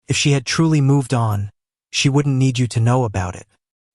If she had truly moved on, she wouldn't need you to know about it.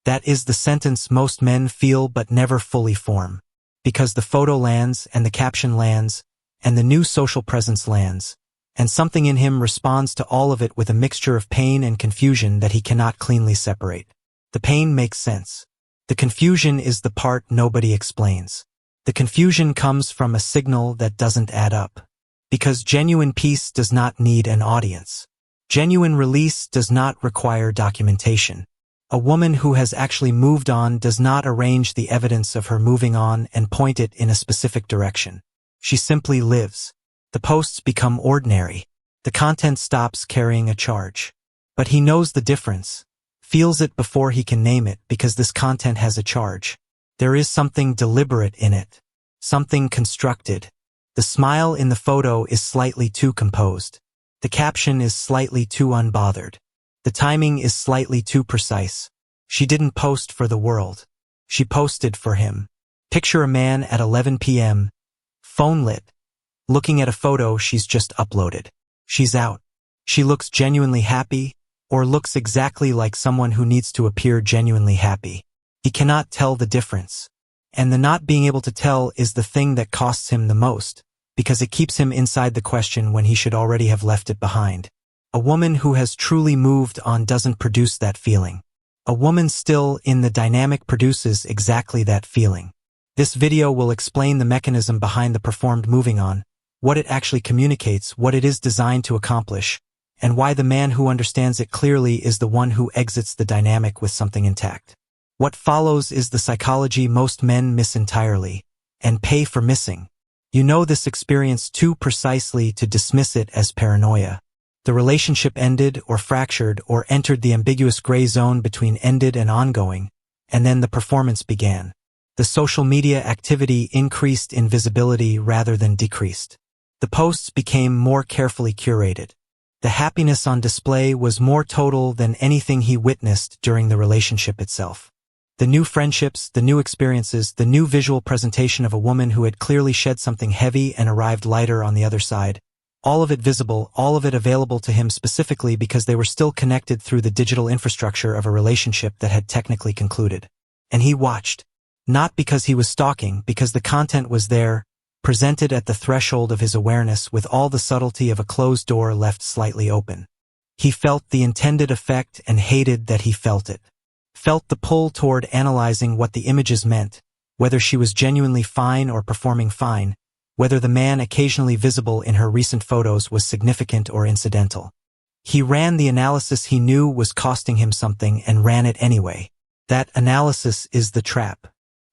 That is the sentence most men feel but never fully form. Because the photo lands, and the caption lands, and the new social presence lands, and something in him responds to all of it with a mixture of pain and confusion that he cannot cleanly separate. The pain makes sense. The confusion is the part nobody explains. The confusion comes from a signal that doesn't add up. Because genuine peace does not need an audience. Genuine release does not require documentation. A woman who has actually moved on does not arrange the evidence of her moving on and point it in a specific direction. She simply lives. The posts become ordinary. The content stops carrying a charge. But he knows the difference, feels it before he can name it because this content has a charge. There is something deliberate in it. Something constructed. The smile in the photo is slightly too composed. The caption is slightly too unbothered. The timing is slightly too precise. She didn't post for the world. She posted for him. Picture a man at 11 p.m., phone lit, looking at a photo she's just uploaded. She's out. She looks genuinely happy, or looks exactly like someone who needs to appear genuinely happy. He cannot tell the difference. And the not being able to tell is the thing that costs him the most, because it keeps him inside the question when he should already have left it behind. A woman who has truly moved on doesn't produce that feeling. A woman still in the dynamic produces exactly that feeling. This video will explain the mechanism behind the performed moving on, what it actually communicates, what it is designed to accomplish, and why the man who understands it clearly is the one who exits the dynamic with something intact. What follows is the psychology most men miss entirely, and pay for missing. You know this experience too precisely to dismiss it as paranoia. The relationship ended or fractured or entered the ambiguous gray zone between ended and ongoing, and then the performance began. The social media activity increased in visibility rather than decreased. The posts became more carefully curated. The happiness on display was more total than anything he witnessed during the relationship itself. The new friendships, the new experiences, the new visual presentation of a woman who had clearly shed something heavy and arrived lighter on the other side, all of it visible, all of it available to him specifically because they were still connected through the digital infrastructure of a relationship that had technically concluded. And he watched. Not because he was stalking, because the content was there, presented at the threshold of his awareness with all the subtlety of a closed door left slightly open. He felt the intended effect and hated that he felt it. Felt the pull toward analyzing what the images meant, whether she was genuinely fine or performing fine, whether the man occasionally visible in her recent photos was significant or incidental. He ran the analysis he knew was costing him something and ran it anyway. That analysis is the trap.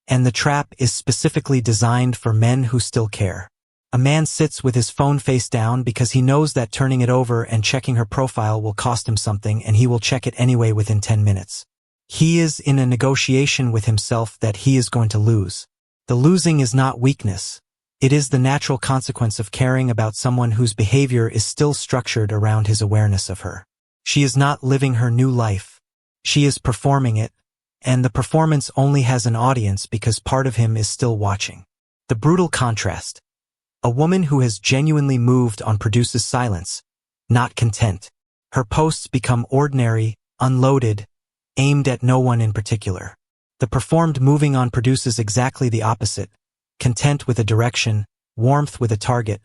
And the trap is specifically designed for men who still care. A man sits with his phone face down because he knows that turning it over and checking her profile will cost him something and he will check it anyway within 10 minutes. He is in a negotiation with himself that he is going to lose. The losing is not weakness. It is the natural consequence of caring about someone whose behavior is still structured around his awareness of her. She is not living her new life. She is performing it, and the performance only has an audience because part of him is still watching. The brutal contrast. A woman who has genuinely moved on produces silence, not content. Her posts become ordinary, unloaded, aimed at no one in particular. The performed moving on produces exactly the opposite. Content with a direction, warmth with a target,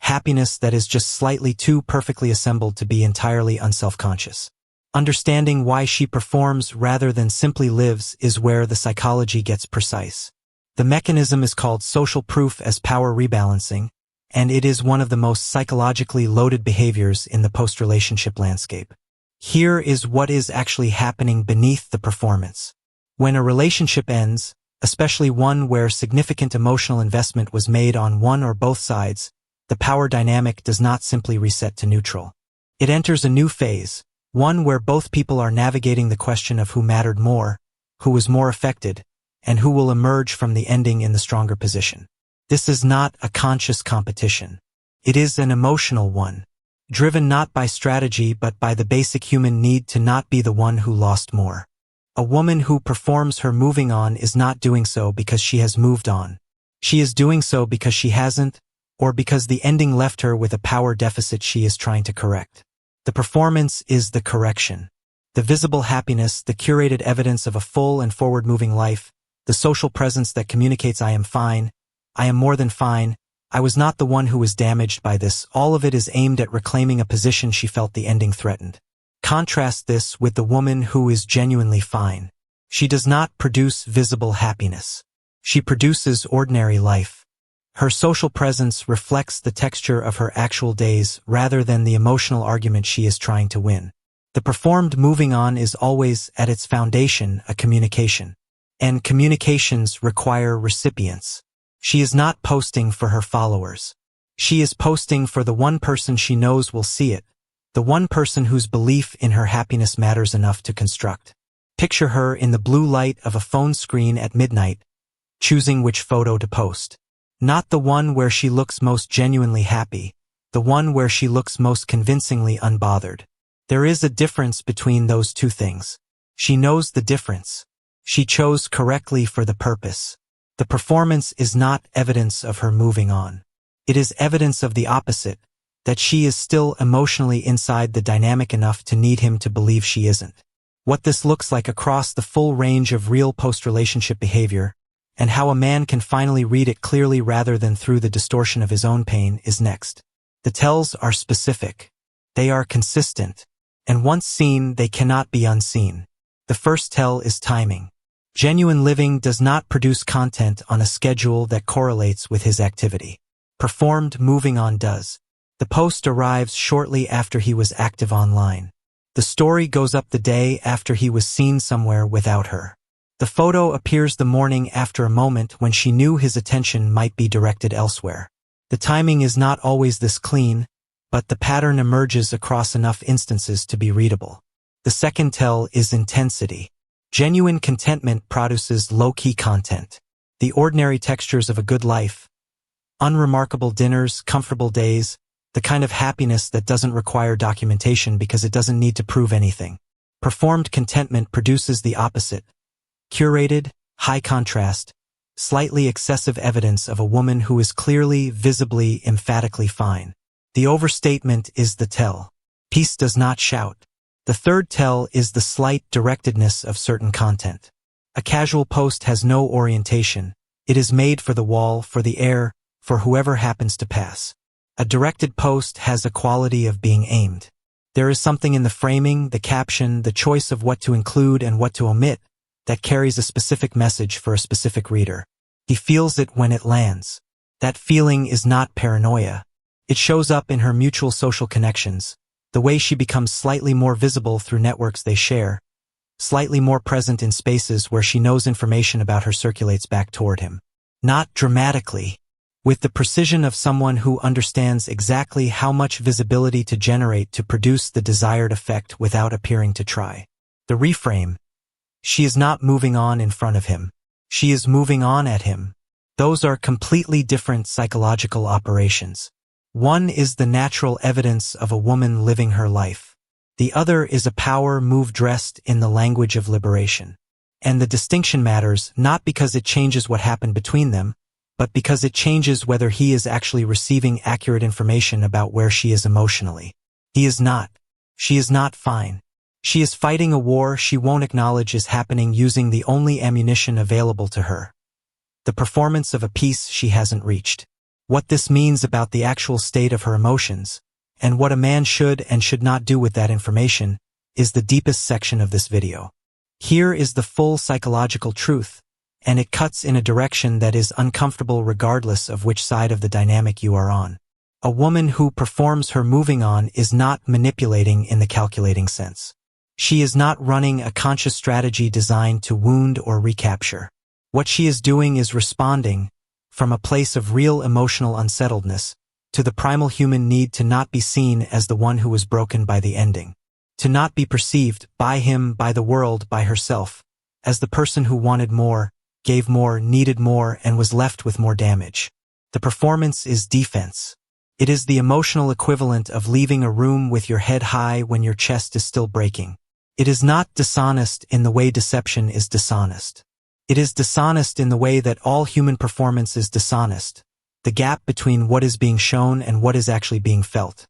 happiness that is just slightly too perfectly assembled to be entirely unself-conscious. Understanding why she performs rather than simply lives is where the psychology gets precise. The mechanism is called social proof as power rebalancing, and it is one of the most psychologically loaded behaviors in the post-relationship landscape. Here is what is actually happening beneath the performance. When a relationship ends, especially one where significant emotional investment was made on one or both sides, the power dynamic does not simply reset to neutral. It enters a new phase, one where both people are navigating the question of who mattered more, who was more affected, and who will emerge from the ending in the stronger position. This is not a conscious competition. It is an emotional one, driven not by strategy but by the basic human need to not be the one who lost more. A woman who performs her moving on is not doing so because she has moved on. She is doing so because she hasn't, or because the ending left her with a power deficit she is trying to correct. The performance is the correction. The visible happiness, the curated evidence of a full and forward-moving life, the social presence that communicates I am fine, I am more than fine, I was not the one who was damaged by this, all of it is aimed at reclaiming a position she felt the ending threatened. Contrast this with the woman who is genuinely fine. She does not produce visible happiness. She produces ordinary life. Her social presence reflects the texture of her actual days rather than the emotional argument she is trying to win. The performed moving on is always, at its foundation, a communication. And communications require recipients. She is not posting for her followers. She is posting for the one person she knows will see it, the one person whose belief in her happiness matters enough to construct. Picture her in the blue light of a phone screen at midnight, choosing which photo to post. Not the one where she looks most genuinely happy, the one where she looks most convincingly unbothered. There is a difference between those two things. She knows the difference. She chose correctly for the purpose. The performance is not evidence of her moving on. It is evidence of the opposite, that she is still emotionally inside the dynamic enough to need him to believe she isn't. What this looks like across the full range of real post-relationship behavior, and how a man can finally read it clearly rather than through the distortion of his own pain, is next. The tells are specific. They are consistent. And once seen, they cannot be unseen. The first tell is timing. Genuine living does not produce content on a schedule that correlates with his activity. Performed moving on does. The post arrives shortly after he was active online. The story goes up the day after he was seen somewhere without her. The photo appears the morning after a moment when she knew his attention might be directed elsewhere. The timing is not always this clean, but the pattern emerges across enough instances to be readable. The second tell is intensity. Genuine contentment produces low-key content. The ordinary textures of a good life. Unremarkable dinners, comfortable days, the kind of happiness that doesn't require documentation because it doesn't need to prove anything. Performed contentment produces the opposite. Curated, high contrast, slightly excessive evidence of a woman who is clearly, visibly, emphatically fine. The overstatement is the tell. Peace does not shout. The third tell is the slight directedness of certain content. A casual post has no orientation. It is made for the wall, for the air, for whoever happens to pass. A directed post has a quality of being aimed. There is something in the framing, the caption, the choice of what to include and what to omit that carries a specific message for a specific reader. He feels it when it lands. That feeling is not paranoia. It shows up in her mutual social connections, the way she becomes slightly more visible through networks they share, slightly more present in spaces where she knows information about her circulates back toward him. Not dramatically, with the precision of someone who understands exactly how much visibility to generate to produce the desired effect without appearing to try. The reframe. She is not moving on in front of him. She is moving on at him. Those are completely different psychological operations. One is the natural evidence of a woman living her life. The other is a power move dressed in the language of liberation. And the distinction matters not because it changes what happened between them, but because it changes whether he is actually receiving accurate information about where she is emotionally. He is not. She is not fine. She is fighting a war she won't acknowledge is happening using the only ammunition available to her. The performance of a peace she hasn't reached. What this means about the actual state of her emotions, and what a man should and should not do with that information, is the deepest section of this video. Here is the full psychological truth, and it cuts in a direction that is uncomfortable regardless of which side of the dynamic you are on. A woman who performs her moving on is not manipulating in the calculating sense. She is not running a conscious strategy designed to wound or recapture. What she is doing is responding, from a place of real emotional unsettledness, to the primal human need to not be seen as the one who was broken by the ending. To not be perceived, by him, by the world, by herself, as the person who wanted more, gave more, needed more, and was left with more damage. The performance is defense. It is the emotional equivalent of leaving a room with your head high when your chest is still breaking. It is not dishonest in the way deception is dishonest. It is dishonest in the way that all human performance is dishonest, the gap between what is being shown and what is actually being felt.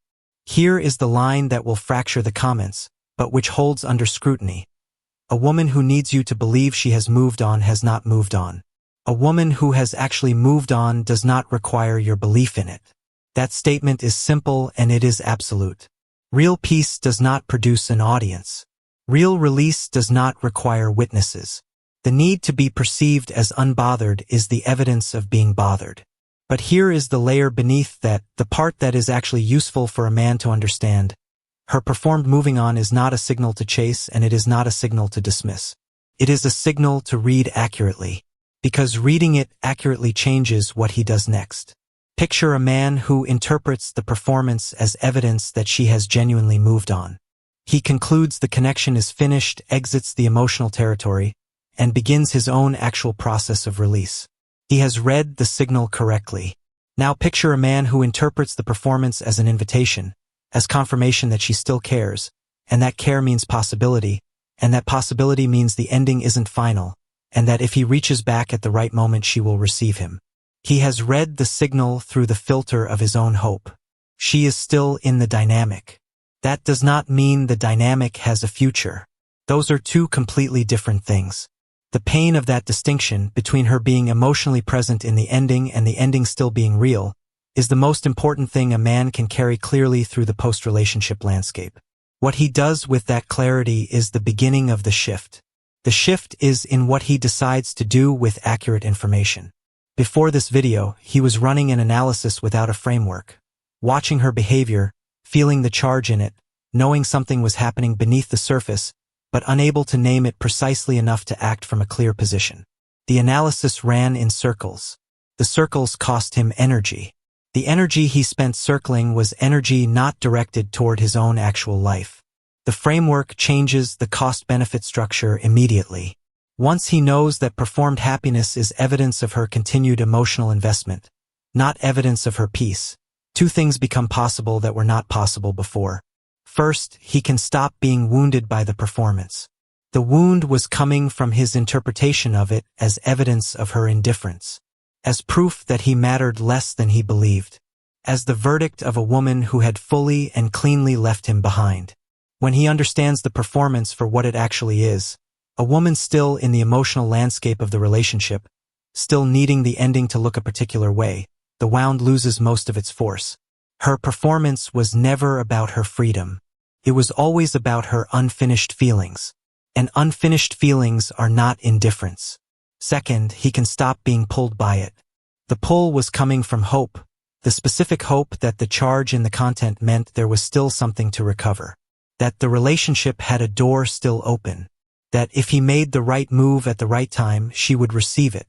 Here is the line that will fracture the comments, but which holds under scrutiny. A woman who needs you to believe she has moved on has not moved on. A woman who has actually moved on does not require your belief in it. That statement is simple and it is absolute. Real peace does not produce an audience. Real release does not require witnesses. The need to be perceived as unbothered is the evidence of being bothered. But here is the layer beneath that, the part that is actually useful for a man to understand. Her performed moving on is not a signal to chase, and it is not a signal to dismiss. It is a signal to read accurately, because reading it accurately changes what he does next. Picture a man who interprets the performance as evidence that she has genuinely moved on. He concludes the connection is finished, exits the emotional territory, and begins his own actual process of release. He has read the signal correctly. Now picture a man who interprets the performance as an invitation, as confirmation that she still cares, and that care means possibility, and that possibility means the ending isn't final, and that if he reaches back at the right moment she will receive him. He has read the signal through the filter of his own hope. She is still in the dynamic. That does not mean the dynamic has a future. Those are two completely different things. The pain of that distinction between her being emotionally present in the ending and the ending still being real is the most important thing a man can carry clearly through the post-relationship landscape. What he does with that clarity is the beginning of the shift. The shift is in what he decides to do with accurate information. Before this video, he was running an analysis without a framework, watching her behavior, feeling the charge in it, knowing something was happening beneath the surface, but unable to name it precisely enough to act from a clear position. The analysis ran in circles. The circles cost him energy. The energy he spent circling was energy not directed toward his own actual life. The framework changes the cost-benefit structure immediately. Once he knows that performed happiness is evidence of her continued emotional investment, not evidence of her peace, two things become possible that were not possible before. First, he can stop being wounded by the performance. The wound was coming from his interpretation of it as evidence of her indifference, as proof that he mattered less than he believed, as the verdict of a woman who had fully and cleanly left him behind. When he understands the performance for what it actually is, a woman still in the emotional landscape of the relationship, still needing the ending to look a particular way, the wound loses most of its force. Her performance was never about her freedom. It was always about her unfinished feelings. And unfinished feelings are not indifference. Second, he can stop being pulled by it. The pull was coming from hope, the specific hope that the charge in the content meant there was still something to recover, that the relationship had a door still open, that if he made the right move at the right time, she would receive it.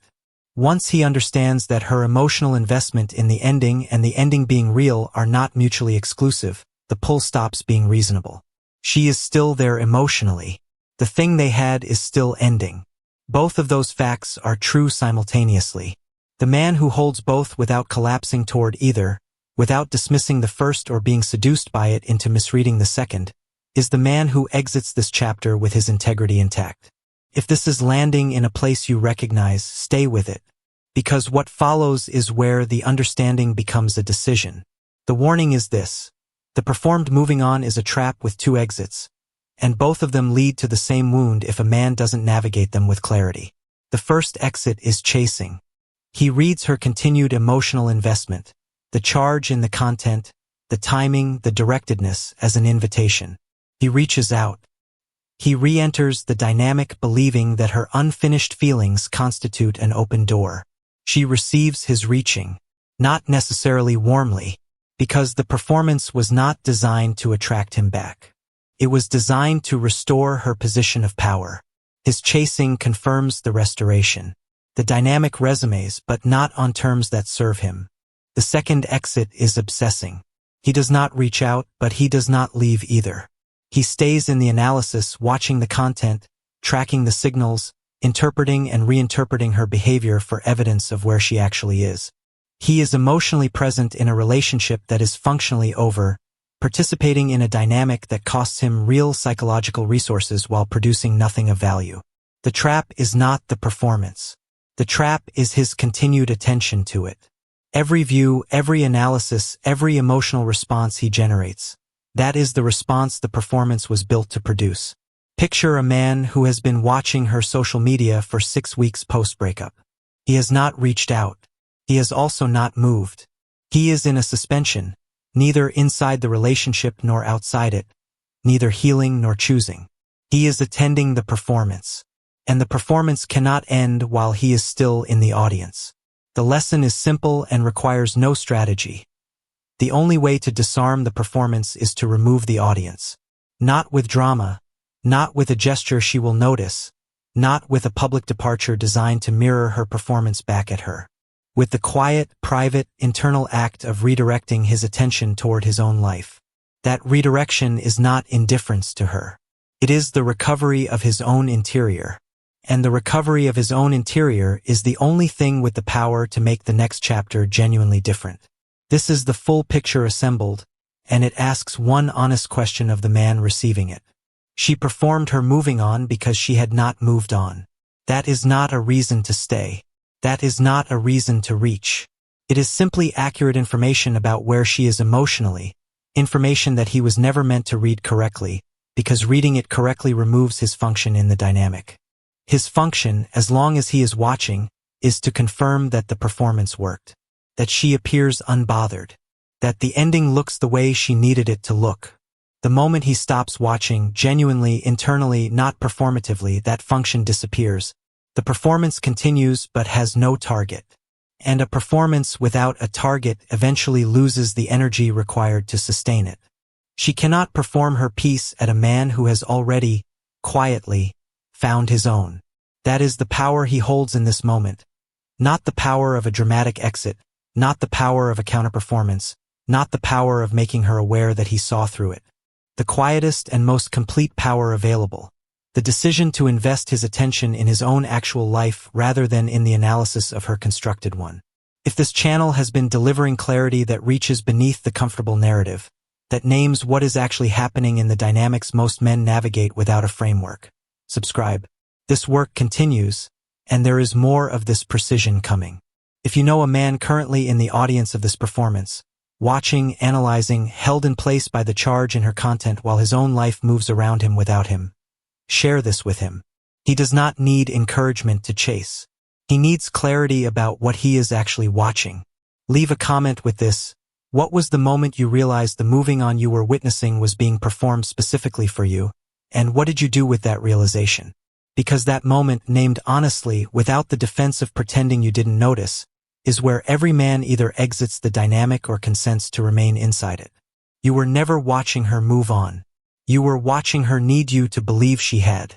Once he understands that her emotional investment in the ending and the ending being real are not mutually exclusive, the pull stops being reasonable. She is still there emotionally. The thing they had is still ending. Both of those facts are true simultaneously. The man who holds both without collapsing toward either, without dismissing the first or being seduced by it into misreading the second, is the man who exits this chapter with his integrity intact. If this is landing in a place you recognize, stay with it, because what follows is where the understanding becomes a decision. The warning is this: the performed moving on is a trap with two exits, and both of them lead to the same wound if a man doesn't navigate them with clarity. The first exit is chasing. He reads her continued emotional investment, the charge in the content, the timing, the directedness as an invitation. He reaches out. He re-enters the dynamic believing that her unfinished feelings constitute an open door. She receives his reaching, not necessarily warmly, because the performance was not designed to attract him back. It was designed to restore her position of power. His chasing confirms the restoration. The dynamic resumes, but not on terms that serve him. The second exit is obsessing. He does not reach out, but he does not leave either. He stays in the analysis, watching the content, tracking the signals, interpreting and reinterpreting her behavior for evidence of where she actually is. He is emotionally present in a relationship that is functionally over, participating in a dynamic that costs him real psychological resources while producing nothing of value. The trap is not the performance. The trap is his continued attention to it. Every view, every analysis, every emotional response he generates, That is the response the performance was built to produce. Picture a man who has been watching her social media for 6 weeks post-breakup. He has not reached out. He has also not moved. He is in a suspension, neither inside the relationship nor outside it, neither healing nor choosing. He is attending the performance. And the performance cannot end while he is still in the audience. The lesson is simple and requires no strategy. The only way to disarm the performance is to remove the audience. Not with drama, not with a gesture she will notice, not with a public departure designed to mirror her performance back at her. With the quiet, private, internal act of redirecting his attention toward his own life. That redirection is not indifference to her. It is the recovery of his own interior. And the recovery of his own interior is the only thing with the power to make the next chapter genuinely different. This is the full picture assembled, and it asks one honest question of the man receiving it. She performed her moving on because she had not moved on. That is not a reason to stay. That is not a reason to reach. It is simply accurate information about where she is emotionally, information that he was never meant to read correctly, because reading it correctly removes his function in the dynamic. His function, as long as he is watching, is to confirm that the performance worked. That she appears unbothered. That the ending looks the way she needed it to look. The moment he stops watching, genuinely, internally, not performatively, that function disappears. The performance continues but has no target. And a performance without a target eventually loses the energy required to sustain it. She cannot perform her piece at a man who has already, quietly, found his own. That is the power he holds in this moment. Not the power of a dramatic exit, not the power of a counterperformance, not the power of making her aware that he saw through it. The quietest and most complete power available. The decision to invest his attention in his own actual life rather than in the analysis of her constructed one. If this channel has been delivering clarity that reaches beneath the comfortable narrative, that names what is actually happening in the dynamics most men navigate without a framework, subscribe. This work continues, and there is more of this precision coming. If you know a man currently in the audience of this performance, watching, analyzing, held in place by the charge in her content while his own life moves around him without him, share this with him. He does not need encouragement to chase. He needs clarity about what he is actually watching. Leave a comment with this. What was the moment you realized the moving on you were witnessing was being performed specifically for you, and what did you do with that realization? Because that moment, named honestly, without the defense of pretending you didn't notice, is where every man either exits the dynamic or consents to remain inside it. You were never watching her move on. You were watching her need you to believe she had.